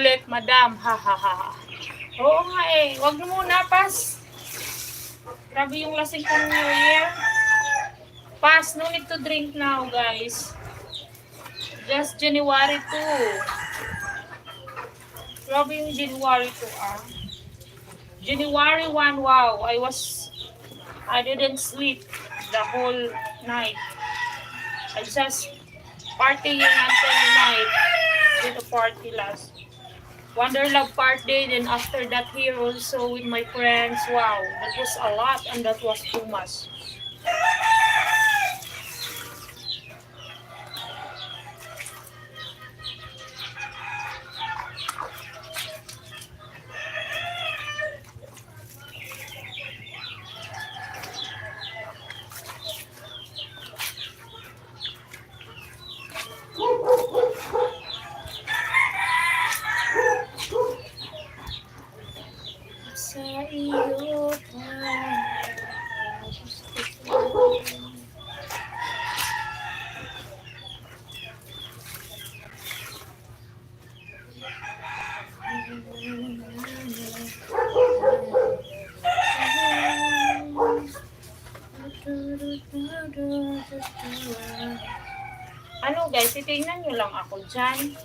ulit, madam. Ha, ha, ha, ha. Oo nga eh. Wag mo muna, pas. Grabe yung lasing ko New Year. Pas, no need to drink now, guys. Just January 2. Grabe yung January 2, ah. January 1, wow. I didn't sleep the whole night. I just partying until night. Did a party last. Wonderlove party, then after that here also with my friends. Wow, that was a lot and that was too much. Sa iyo pa. Ano guys, titingnan nyo lang ako dyan.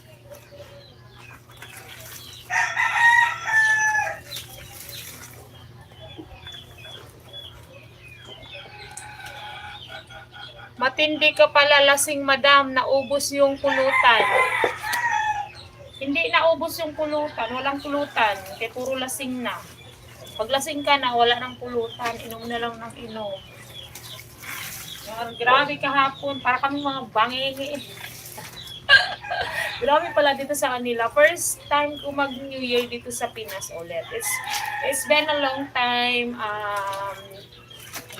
Matindi ka pala lasing madam, naubos yung pulutan. Hindi naubos yung pulutan, walang pulutan, kaya puro lasing na. Pag lasing ka na, wala ng pulutan, inom na lang ng inom. Grabe kahapon, para kami mga bangingi. Grabe pala dito sa kanila. First time ko mag-New Year dito sa Pinas ulit. It's been a long time.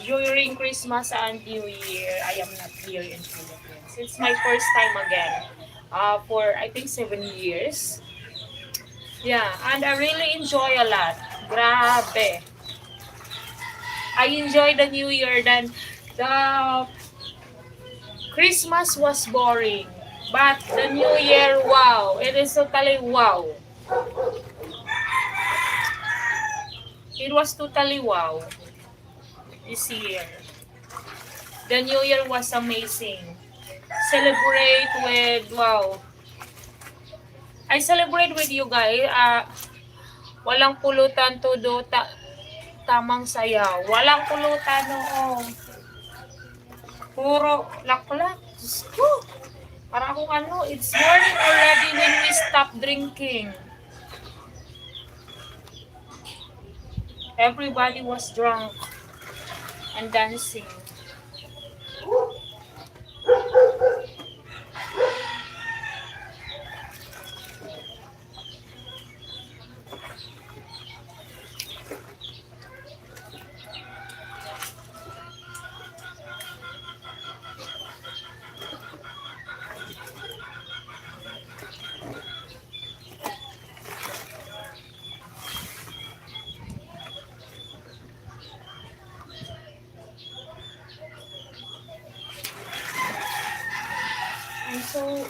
During Christmas and New Year, I am not here in Philippines. It's my first time again. For I think 7 years. Yeah, and I really enjoy a lot. Grabe. I enjoy the New Year than the Christmas was boring. But the New Year, wow. It is totally wow. It was totally wow. This year. The New Year was amazing. Celebrate with, wow. I celebrate with you guys. Walang pulutan todo, tamang sayaw. Walang pulutan noon. Puro laklak. Para akong ano, it's morning already when we stop drinking. Everybody was drunk and dancing. And so,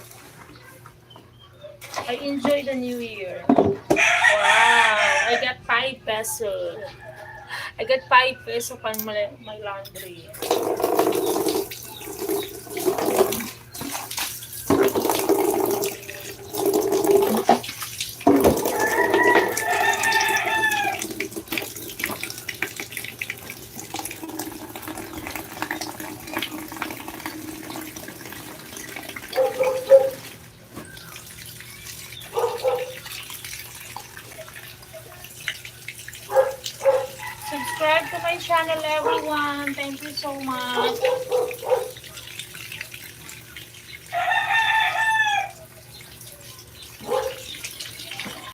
I enjoy the New Year. Wow! I got 5 pesos. I got 5 pesos on my laundry. Subscribe to my channel, everyone. Thank you so much.